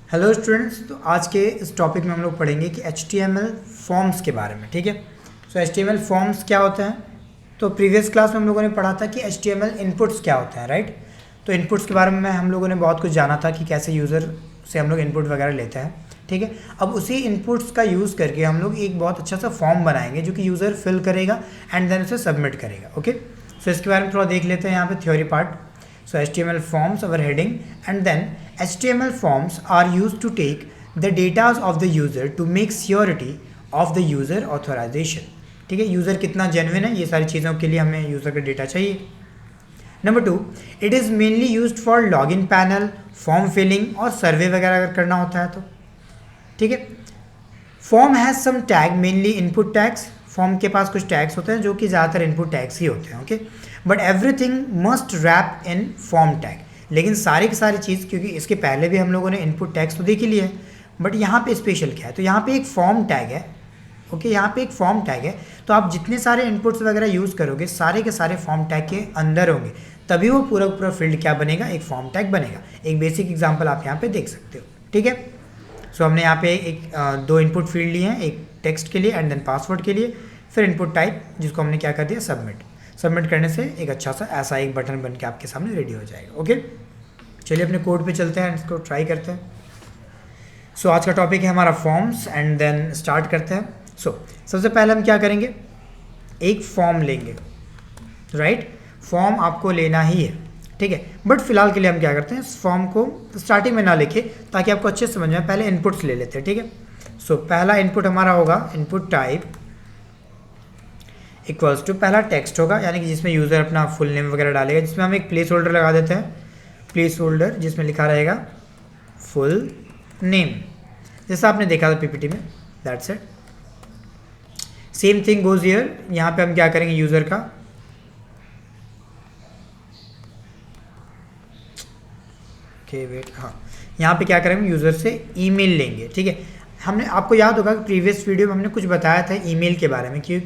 Hello students, तो आज के इस टॉपिक में हम लोग पढ़ेंगे कि HTML फॉर्म्स के बारे में। ठीक है, सो HTML फॉर्म्स क्या होते हैं। तो प्रीवियस क्लास में हम लोगों ने पढ़ा था कि HTML इनपुट्स क्या होते हैं, राइट। तो इनपुट्स के बारे में हम लोगों ने बहुत कुछ जाना था कि कैसे यूज़र से हम लोग इनपुट वगैरह लेते हैं। ठीक है, अब उसी इनपुट्स का यूज़ करके हम लोग एक बहुत अच्छा सा फॉर्म बनाएंगे जो कि यूज़र फिल करेगा एंड देन उसे सबमिट करेगा। ओके, सो इसके बारे में थोड़ा देख लेते हैं यहाँ पे theory part. So HTML forms our heading, and then HTML forms are used to take the data of the user to make surety of the user authorization. ठीक है, यूज़र कितना जेन्युइन है, ये सारी चीज़ों के लिए हमें यूज़र का डेटा चाहिए। Number 2, it is mainly used for login panel, form filling और सर्वे वगैरह अगर करना होता है तो। ठीक है, form has some tag, mainly input tags. Form के पास कुछ टैग्स होते हैं जो कि ज़्यादातर इनपुट टैग्स ही होते हैं। Okay, but everything must wrap in form tag. लेकिन सारी की सारी चीज़, क्योंकि इसके पहले भी हम लोगों ने इनपुट टैग्स तो देख ही लिए हैं, बट यहाँ पे स्पेशल क्या है, तो यहाँ पे एक फॉर्म टैग है। ओके, यहाँ पे एक फॉर्म टैग है, तो आप जितने सारे इनपुट्स वगैरह यूज़ करोगे सारे के सारे फॉर्म टैग के अंदर होंगे, तभी वो पूरा पूरा फील्ड क्या बनेगा, एक फॉर्म टैग बनेगा। एक बेसिक एग्जाम्पल आप यहाँ पे देख सकते हो। ठीक है, सो हमने यहाँ पे दो इनपुट फील्ड लिए हैं, एक टेक्स्ट के लिए एंड देन पासवर्ड के लिए, फिर इनपुट टाइप जिसको हमने क्या कर दिया, सबमिट। सबमिट करने से एक अच्छा सा ऐसा एक बटन बन के आपके सामने रेडी हो जाएगा। ओके, चलिए अपने कोड पे चलते हैं, इसको ट्राई करते हैं। सो आज का टॉपिक है हमारा फॉर्म्स एंड देन स्टार्ट करते हैं। सो सबसे पहले हम क्या करेंगे, एक फॉर्म लेंगे, राइट। फॉर्म आपको लेना ही है, ठीक है, बट फिलहाल के लिए हम क्या करते हैं, इस फॉर्म को स्टार्टिंग में ना लिखे ताकि आपको अच्छे से समझ में, पहले इनपुट्स ले लेते हैं। ठीक है, सो पहला इनपुट हमारा होगा इनपुट टाइप इक्वल्स टू, पहला टेक्स्ट होगा यानी कि जिसमें यूज़र अपना फुल नेम वगैरह डालेगा, जिसमें हम एक प्लेस होल्डर लगा देते हैं, प्लेस होल्डर जिसमें लिखा रहेगा फुल नेम, जैसा आपने देखा था पीपीटी में। That's it. Same thing goes here, यहाँ पे हम क्या करेंगे, यूज़र का वेट, हाँ, यहाँ पे क्या करेंगे, यूज़र से ईमेल लेंगे। ठीक है, हमने, आपको याद होगा कि प्रीवियस वीडियो में हमने कुछ बताया था ईमेल के बारे में कि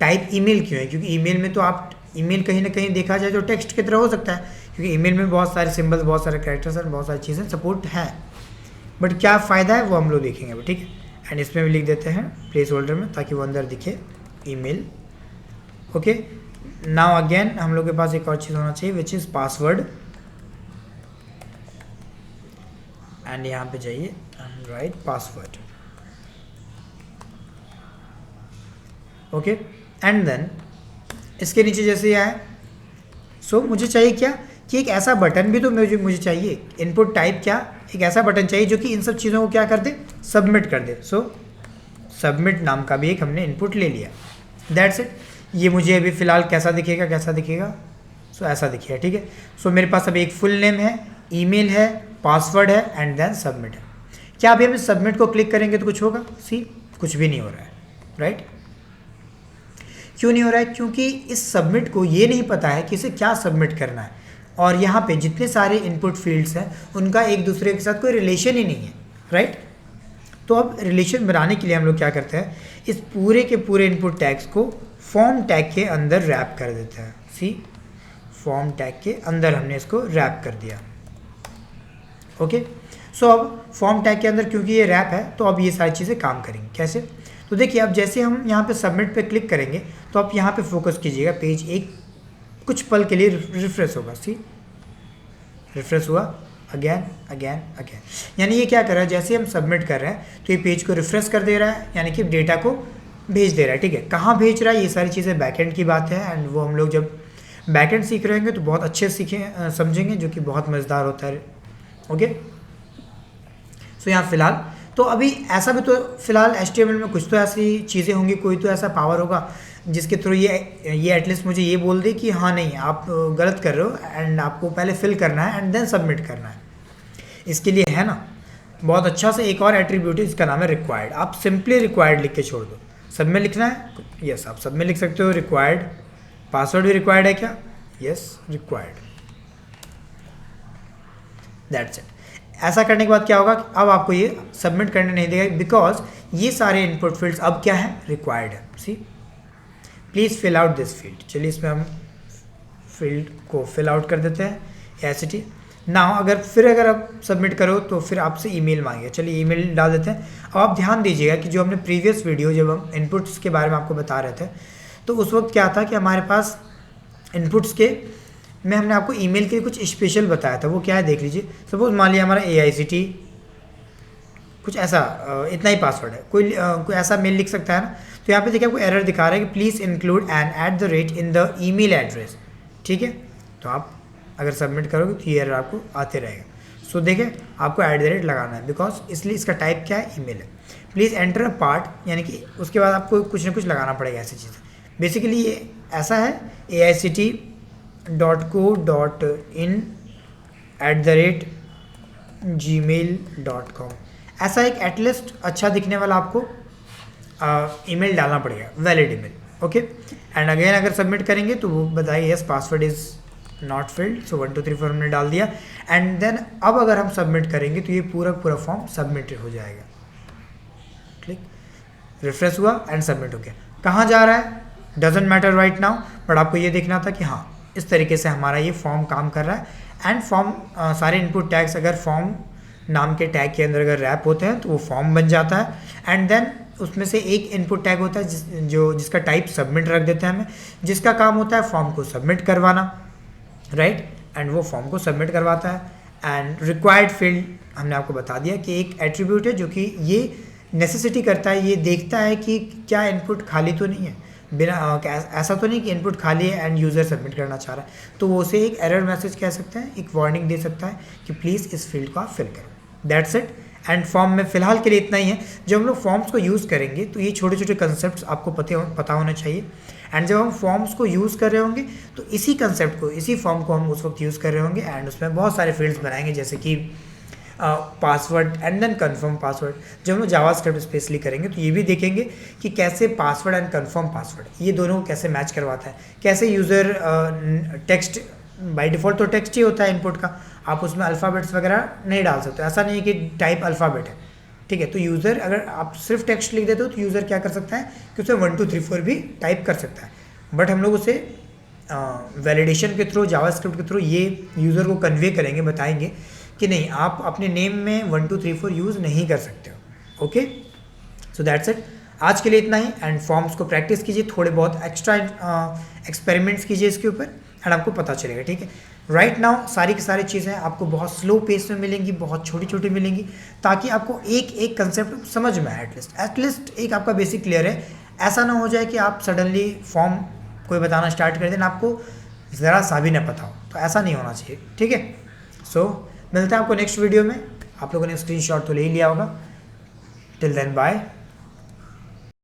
टाइप ईमेल क्यों है, क्योंकि ईमेल में तो आप ईमेल कहीं ना कहीं देखा जाए तो टेक्स्ट की तरह हो सकता है, क्योंकि ईमेल में बहुत सारे सिंबल्स, बहुत सारे कैरेक्टर्स और बहुत सारी चीज़ें सपोर्ट हैं, बट क्या फ़ायदा है वो हम लोग देखेंगे अभी। ठीक है, एंड इसमें भी लिख देते हैं प्लेस होल्डर में ताकि वो अंदर दिखे ईमेल। ओके, नाउ अगेन हम लोग के पास एक और चीज़ होना चाहिए विच इज़ पासवर्ड, एंड यहाँ पे जाइए and write password. Okay, and then इसके नीचे जैसे आए, सो मुझे चाहिए क्या कि एक ऐसा बटन भी तो मुझे चाहिए, इनपुट टाइप क्या, एक ऐसा बटन चाहिए जो कि इन सब चीज़ों को क्या कर दे, सबमिट कर दे। सो सबमिट नाम का भी एक हमने इनपुट ले लिया। That's it. ये मुझे अभी फ़िलहाल कैसा दिखेगा, कैसा दिखेगा, सो ऐसा दिखेगा। ठीक है, सो मेरे पास अभी एक फुल नेम है, ईमेल है, पासवर्ड है एंड देन सबमिट है। क्या अभी हम इस सबमिट को क्लिक करेंगे तो कुछ होगा, सी कुछ भी नहीं हो रहा है, राइट। क्यों नहीं हो रहा है, क्योंकि इस सबमिट को ये नहीं पता है कि इसे क्या सबमिट करना है, और यहाँ पे जितने सारे इनपुट फील्ड्स हैं उनका एक दूसरे के साथ कोई रिलेशन ही नहीं है, राइट। तो अब रिलेशन बनाने के लिए हम लोग क्या करते हैं, इस पूरे के पूरे इनपुट टैग्स को फॉर्म टैग के अंदर रैप कर देते हैं। सी, फॉर्म टैग के अंदर हमने इसको रैप कर दिया। ओके, सो अब फॉर्म टैग के अंदर क्योंकि ये रैप है तो अब ये सारी चीज़ें काम करेंगी कैसे। तो देखिए, अब जैसे हम यहाँ पे सबमिट पे क्लिक करेंगे तो आप यहाँ पे फोकस कीजिएगा, पेज एक कुछ पल के लिए रिफ्रेश होगा। सी, रिफ्रेश हुआ, अगेन अगेन अगेन, यानी ये क्या कर रहा है, जैसे हम सबमिट कर रहे हैं तो ये पेज को रिफ्रेश कर दे रहा है, यानी कि डेटा को भेज दे रहा है। ठीक है, कहाँ भेज रहा है, ये सारी चीज़ें बैकएंड की बात है, एंड वो हम लोग जब बैकएंड सीख रहे होंगे तो बहुत अच्छे सीखें समझेंगे, जो कि बहुत मज़ेदार होता है। ओके, सो यहाँ फिलहाल तो अभी ऐसा भी तो फिलहाल HTML में कुछ तो ऐसी चीज़ें होंगी, कोई तो ऐसा पावर होगा जिसके थ्रू ये एटलीस्ट मुझे ये बोल दे कि हाँ नहीं आप गलत कर रहे हो एंड आपको पहले फिल करना है एंड देन सबमिट करना है। इसके लिए है ना बहुत अच्छा से एक और एट्रीब्यूट है जिसका नाम है रिक्वायर्ड। आप सिंपली रिक्वायर्ड लिख के छोड़ दो, सब में लिखना है, यस आप सब में लिख सकते हो रिक्वायर्ड। पासवर्ड भी रिक्वायर्ड है क्या, यस रिक्वायर्ड। That's it. ऐसा करने के बाद क्या होगा, अब आपको ये सबमिट करने नहीं देगा, बिकॉज ये सारे इनपुट फील्ड्स अब क्या है, रिक्वायर्ड है। See, please fill out this field. चलिए इसमें हम फील्ड को फिल आउट कर देते हैं, एसिटी। ना अगर आप सबमिट करो तो फिर आपसे ईमेल मांगेगा। चलिए ईमेल डाल देते हैं। अब आप ध्यान दीजिएगा कि जो हमने प्रीवियस वीडियो जब हम इनपुट्स के बारे में आपको बता रहे थे, तो उस वक्त क्या था कि हमारे पास इनपुट्स के में हमने आपको ईमेल के लिए कुछ स्पेशल बताया था। वो क्या है देख लीजिए। सपोज मान लिया हमारा AICT कुछ ऐसा इतना ही पासवर्ड है, कोई ऐसा मेल लिख सकता है ना। तो यहाँ पे देखिए आपको एरर दिखा रहा है कि please include an @ in the email address. ठीक है, तो आप अगर सबमिट करोगे तो ये एरर आपको आते रहेगा। सो देखिए आपको @ लगाना है, बिकॉज इसलिए इसका टाइप क्या है, ईमेल है। प्लीज़ एंटर अ पार्ट, यानी कि उसके बाद आपको कुछ ना कुछ लगाना पड़ेगा ऐसी चीज़ें। बेसिकली ये ऐसा है aict.co.in@gmail.com, ऐसा एक एटलीस्ट अच्छा दिखने वाला आपको ईमेल डालना पड़ेगा, valid email. Okay, and again अगर सबमिट करेंगे तो वो बताइए yes password is not filled. सो 1 2 3 4 हमने डाल दिया। एंड देन अब अगर हम सबमिट करेंगे तो ये पूरा फॉर्म सबमिट हो जाएगा। क्लिक, रिफ्रेश हुआ एंड सबमिट हो गया। कहाँ जा रहा है doesn't matter right now, but आपको ये देखना था कि हाँ इस तरीके से हमारा ये फॉर्म काम कर रहा है। एंड फॉर्म सारे इनपुट टैग्स अगर फॉर्म नाम के टैग के अंदर अगर रैप होते हैं तो वो फॉर्म बन जाता है। एंड देन उसमें से एक इनपुट टैग होता है जिसका टाइप सबमिट रख देते हैं हमें, जिसका काम होता है फॉर्म को सबमिट करवाना, राइट। एंड वो फॉर्म को सबमिट करवाता है। एंड रिक्वायर्ड फील्ड हमने आपको बता दिया कि एक एट्रीब्यूट है जो कि ये नेसेसिटी करता है, ये देखता है कि क्या इनपुट खाली तो नहीं है, बिना ऐसा तो नहीं कि इनपुट खाली है एंड यूज़र सबमिट करना चाह रहा है, तो वो उसे एक एरर मैसेज कह सकते हैं, एक वार्निंग दे सकता है कि प्लीज़ इस फील्ड को आप फिल करो। That's it. एंड फॉर्म में फ़िलहाल के लिए इतना ही है। जब हम लोग फॉर्म्स को यूज़ करेंगे तो ये छोटे छोटे कंसेप्ट आपको पता होना चाहिए। एंड जब हम फॉर्म्स को यूज़ कर रहे होंगे तो इसी कंसेप्ट को, इसी फॉर्म को हम उस वक्त यूज़ कर रहे होंगे। एंड उसमें बहुत सारे फील्ड्स बनाएंगे जैसे कि password and then confirm password. जब हम लोग जावास्क्रिप्ट स्पेशली करेंगे तो ये भी देखेंगे कि कैसे पासवर्ड एंड कन्फर्म पासवर्ड ये दोनों को कैसे मैच करवाता है, कैसे यूज़र टेक्स्ट, बाय डिफ़ॉल्ट तो टेक्स्ट ही होता है इनपुट का, आप उसमें अल्फ़ाबेट्स वगैरह नहीं डाल सकते। ऐसा नहीं है कि टाइप अल्फ़ाबेट है, ठीक है। तो यूज़र अगर आप सिर्फ टेक्स्ट लिख देते हो तो यूज़र क्या कर सकता है कि उसे 1 2 3 4 भी टाइप कर सकता है। बट हम लोग उसे वैलिडेशन के थ्रू, जावास्क्रिप्ट के थ्रू ये यूज़र को कन्वे करेंगे, बताएंगे कि नहीं आप अपने नेम में 1 2 3 4 यूज़ नहीं कर सकते हो। Okay, so that's it. आज के लिए इतना ही। एंड फॉर्म्स को प्रैक्टिस कीजिए, थोड़े बहुत एक्स्ट्रा एक्सपेरिमेंट्स कीजिए इसके ऊपर एंड आपको पता चलेगा, ठीक है। राइट नाउ सारी की सारी चीज़ें आपको बहुत स्लो पेस में मिलेंगी, बहुत छोटी छोटी मिलेंगी, ताकि आपको एक एक कंसेप्ट समझ में आए। एटलीस्ट एक आपका बेसिक क्लियर है। ऐसा ना हो जाए कि आप सडनली फॉर्म कोई बताना स्टार्ट कर दें, आपको ज़रा सा भी ना पता हो, तो ऐसा नहीं होना चाहिए, ठीक है। सो मिलते हैं आपको नेक्स्ट वीडियो में। आप लोगों ने स्क्रीनशॉट तो ले ही लिया होगा। Till then bye.